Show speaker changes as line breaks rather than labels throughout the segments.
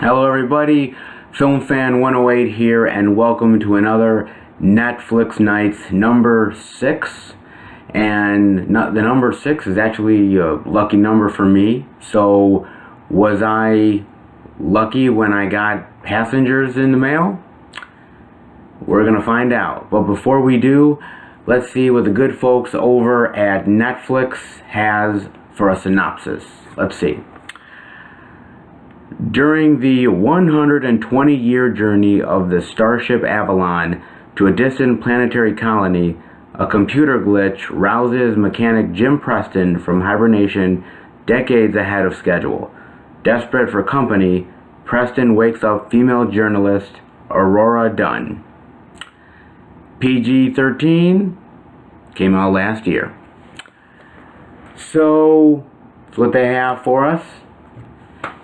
Hello everybody, Film Fan 108 here, and welcome to another Netflix Nights number 6. And the number 6 is actually a lucky number for me. So, was I lucky when I got Passengers in the mail? We're gonna find out. But before we do, let's see what the good folks over at Netflix has for a synopsis. Let's see. During the 120-year journey of the Starship Avalon to a distant planetary colony, a computer glitch rouses mechanic Jim Preston from hibernation decades ahead of schedule. Desperate for company, Preston wakes up female journalist Aurora Dunn. PG-13 came out last year. So, that's what they have for us.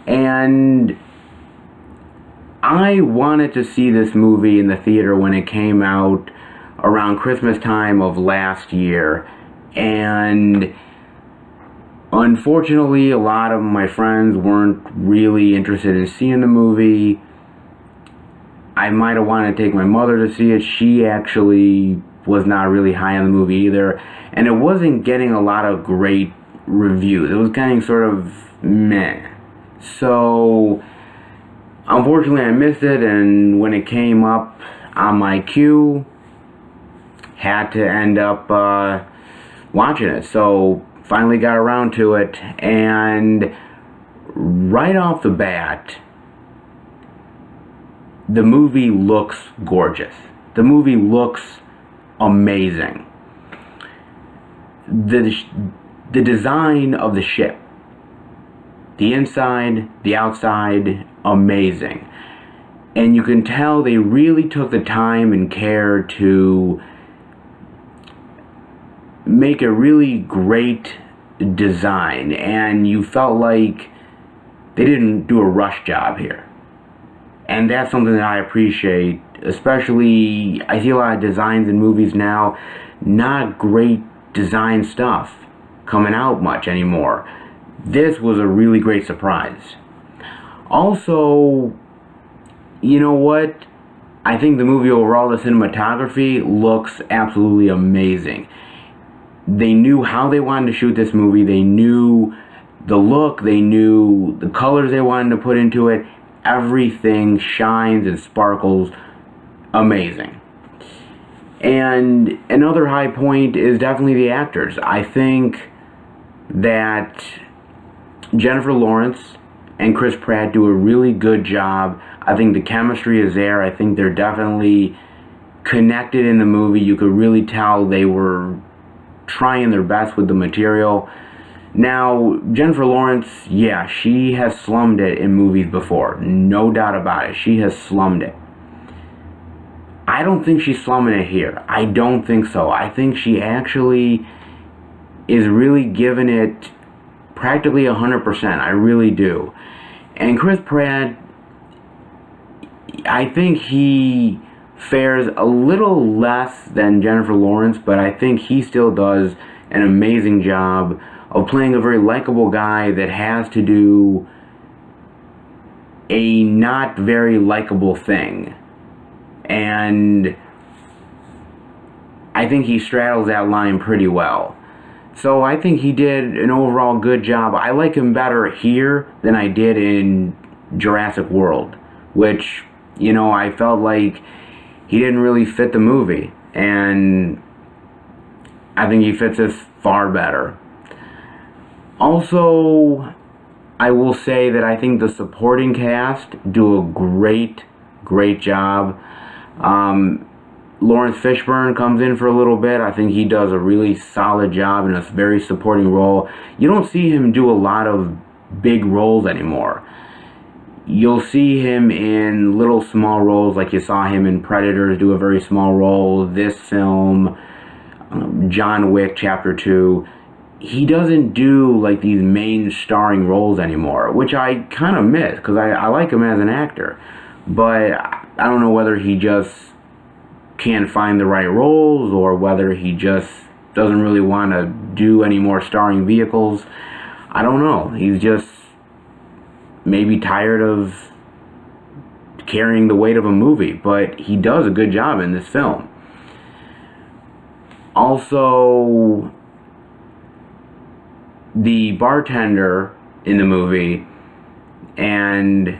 And I wanted to see this movie in the theater when it came out around Christmas time of last year. And unfortunately, a lot of my friends weren't really interested in seeing the movie. I might have wanted to take my mother to see it. She actually was not really high on the movie either. And it wasn't getting a lot of great reviews. It was getting sort of meh. So, unfortunately I missed it, and when it came up on my queue, had to end up watching it. So, finally got around to it, and right off the bat, the movie looks gorgeous. The movie looks amazing. The design of the ship, the inside, the outside, amazing. And you can tell they really took the time and care to make a really great design. And you felt like they didn't do a rush job here. And that's something that I appreciate. Especially, I see a lot of designs in movies now, not great design stuff coming out much anymore. This was a really great surprise. Also, you know what? I think the movie overall, the cinematography, looks absolutely amazing. They knew how they wanted to shoot this movie. They knew the look. They knew the colors they wanted to put into it. Everything shines and sparkles. Amazing. And another high point is definitely the actors. I think that Jennifer Lawrence and Chris Pratt do a really good job. I think the chemistry is there. I think they're definitely connected in the movie. You could really tell they were trying their best with the material. Now, Jennifer Lawrence, yeah, she has slummed it in movies before. No doubt about it. She has slummed it. I don't think she's slumming it here. I don't think so. I think she actually is really giving it practically 100%. I really do. And Chris Pratt, I think he fares a little less than Jennifer Lawrence, but I think he still does an amazing job of playing a very likable guy that has to do a not very likable thing. And I think he straddles that line pretty well. So I think he did an overall good job. I like him better here than I did in Jurassic World, which, you know, I felt like he didn't really fit the movie. And I think he fits this far better. Also, I will say that I think the supporting cast do a great job. Lawrence Fishburne comes in for a little bit. I think he does a really solid job in a very supporting role. You don't see him do a lot of big roles anymore. You'll see him in little small roles, like you saw him in Predators do a very small role. This film, John Wick Chapter 2. He doesn't do like these main starring roles anymore, which I kind of miss because I like him as an actor. But I don't know whether he just can't find the right roles or whether he just doesn't really want to do any more starring vehicles. I don't know. He's just maybe tired of carrying the weight of a movie, but he does a good job in this film. Also, the bartender in the movie, and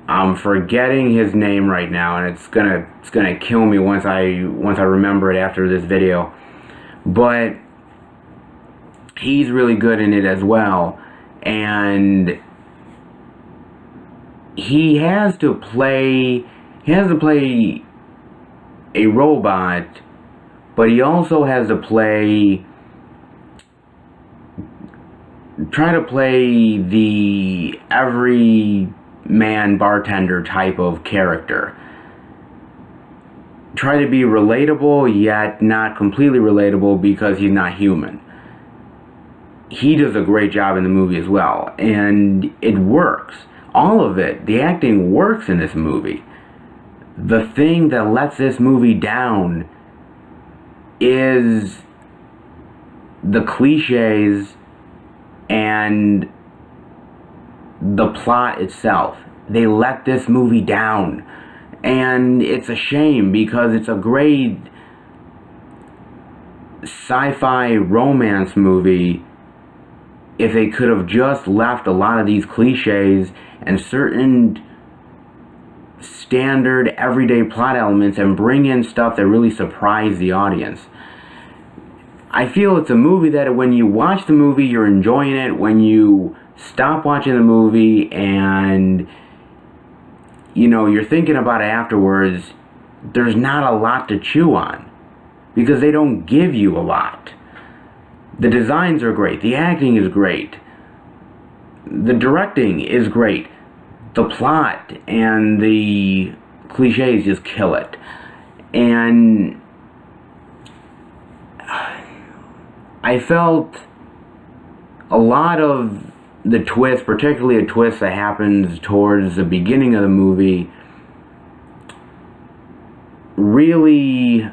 I'm forgetting his name right now, and it's gonna kill me once I remember it after this video. But he's really good in it as well, and he has to play a robot, but he also has to try to play the everyman bartender type of character. Try to be relatable, yet not completely relatable because he's not human. He does a great job in the movie as well, and it works. All of it, the acting works in this movie. The thing that lets this movie down is the cliches and the plot itself. They let this movie down, and it's a shame because it's a great sci-fi romance movie if they could have just left a lot of these cliches and certain standard everyday plot elements and bring in stuff that really surprise the audience. I feel it's a movie that when you watch the movie, you're enjoying it. When you stop watching the movie and, you know, you're thinking about it afterwards, there's not a lot to chew on because they don't give you a lot. The designs are great. The acting is great. The directing is great. The plot and the cliches just kill it. And I felt a lot of the twist, particularly a twist that happens towards the beginning of the movie, really,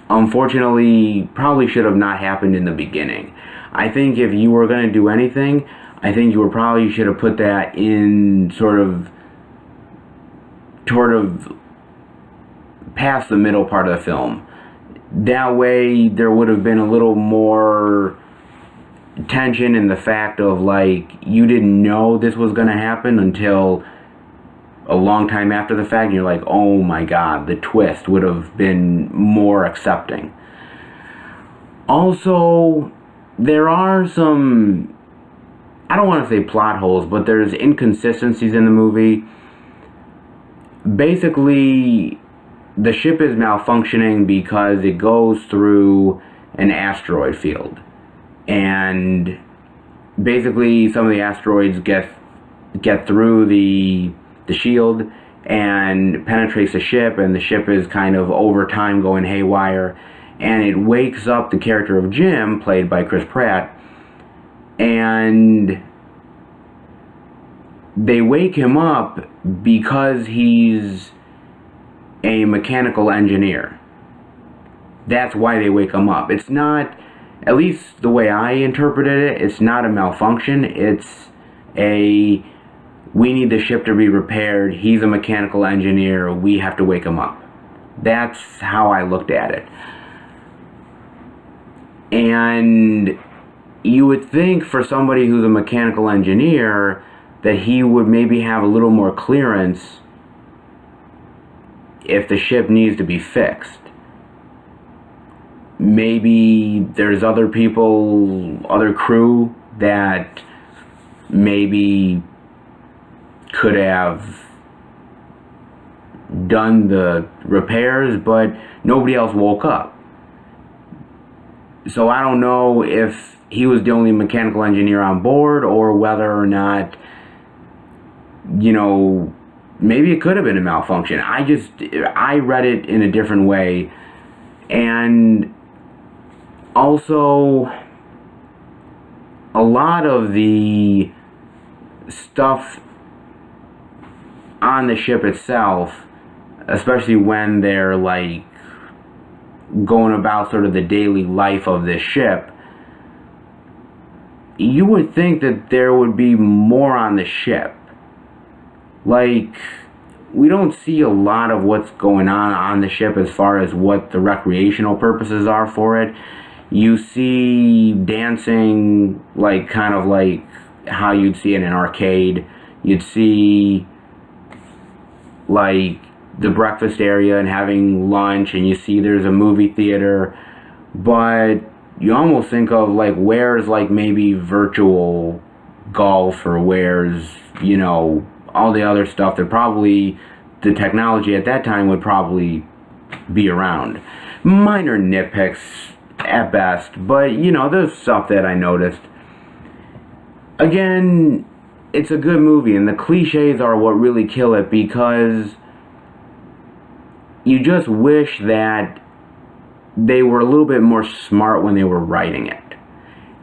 unfortunately, probably should have not happened in the beginning. I think if you were going to do anything, I think you probably should have put that in sort of past the middle part of the film. That way there would have been a little more tension in the fact of, like, you didn't know this was going to happen until a long time after the fact, and you're like, oh my god, the twist would have been more accepting. Also, there are some, I don't want to say plot holes, but there's inconsistencies in the movie. Basically, the ship is malfunctioning because it goes through an asteroid field. And basically, some of the asteroids get through the shield and penetrates the ship, and the ship is kind of over time going haywire, and it wakes up the character of Jim, played by Chris Pratt, and they wake him up because he's a mechanical engineer. That's why they wake him up. It's not, at least the way I interpreted it, it's not a malfunction. It's a, we need the ship to be repaired. He's a mechanical engineer. We have to wake him up. That's how I looked at it. And you would think for somebody who's a mechanical engineer that he would maybe have a little more clearance if the ship needs to be fixed. Maybe there's other people, other crew that maybe could have done the repairs, but nobody else woke up. So I don't know if he was the only mechanical engineer on board, or whether or not, you know, maybe it could have been a malfunction. I read it in a different way. And also, a lot of the stuff on the ship itself, especially when they're like going about sort of the daily life of this ship, you would think that there would be more on the ship. Like, we don't see a lot of what's going on the ship as far as what the recreational purposes are for it. You see dancing, like kind of like how you'd see in an arcade. You'd see like the breakfast area and having lunch, and you see there's a movie theater, but you almost think of like where's like maybe virtual golf, or where's, you know, all the other stuff that probably the technology at that time would probably be around. Minor nitpicks at best, but you know, there's stuff that I noticed. Again, it's a good movie, and the cliches are what really kill it, because you just wish that they were a little bit more smart when they were writing it,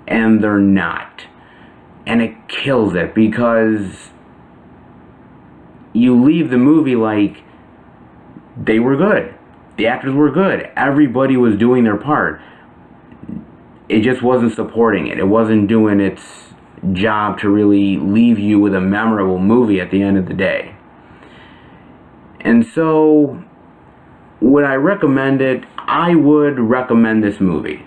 and they're not, and it kills it, because you leave the movie like they were good, the actors were good, everybody was doing their part. It just wasn't supporting it. It wasn't doing its job to really leave you with a memorable movie at the end of the day. And so, would I recommend it? I would recommend this movie.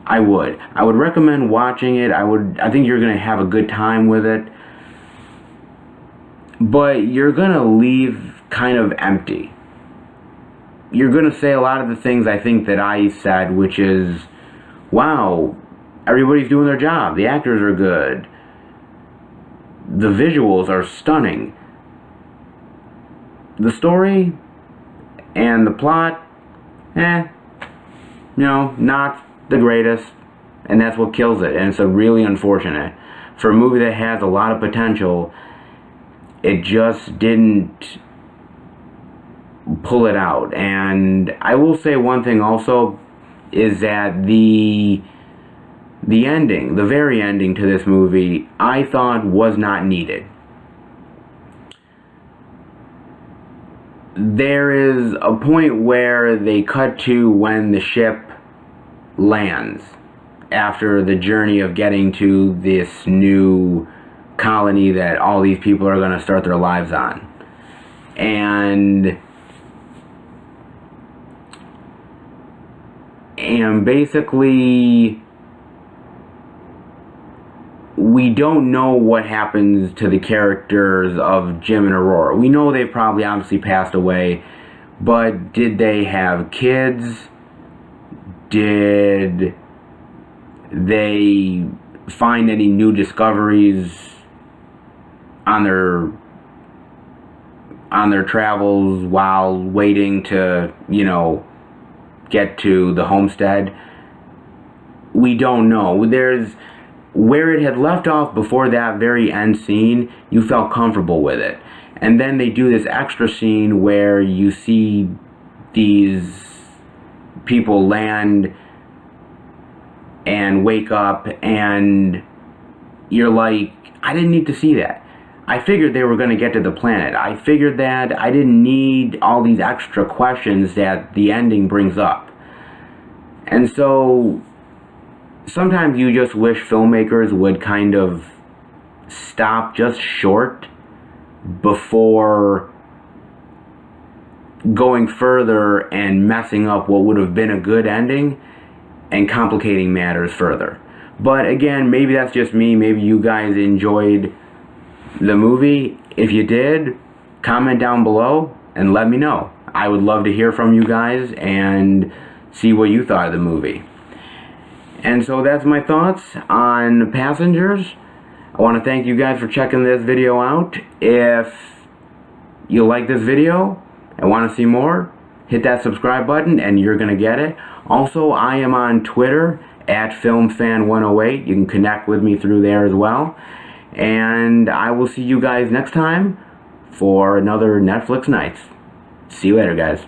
I would recommend watching it. I think you're gonna have a good time with it, but you're gonna leave kind of empty. You're gonna say a lot of the things I think that I said, which is, wow, everybody's doing their job, the actors are good, the visuals are stunning, the story and the plot, not the greatest, and that's what kills it. And it's really unfortunate. For a movie that has a lot of potential, it just didn't pull it out. And I will say one thing also, is that the ending, the very ending to this movie, I thought was not needed. There is a point where they cut to when the ship lands after the journey of getting to this new colony that all these people are going to start their lives on. And basically, we don't know what happens to the characters of Jim and Aurora. We know they've probably obviously passed away, but did they have kids? Did they find any new discoveries on their travels while waiting to, you know, get to the homestead? We don't know. There's where it had left off before that very end scene, you felt comfortable with it. And then they do this extra scene where you see these people land and wake up, and you're like, I didn't need to see that. I figured they were going to get to the planet. I figured that I didn't need all these extra questions that the ending brings up. And so sometimes you just wish filmmakers would kind of stop just short before going further and messing up what would have been a good ending and complicating matters further. But again, maybe that's just me. Maybe you guys enjoyed the movie. If you did, comment down below and let me know. I would love to hear from you guys and see what you thought of the movie. And so that's my thoughts on Passengers. I want to thank you guys for checking this video out. If you like this video and want to see more, hit that subscribe button and you're going to get it. Also, I am on Twitter at FilmFan108. You can connect with me through there as well. And I will see you guys next time for another Netflix Nights. See you later, guys.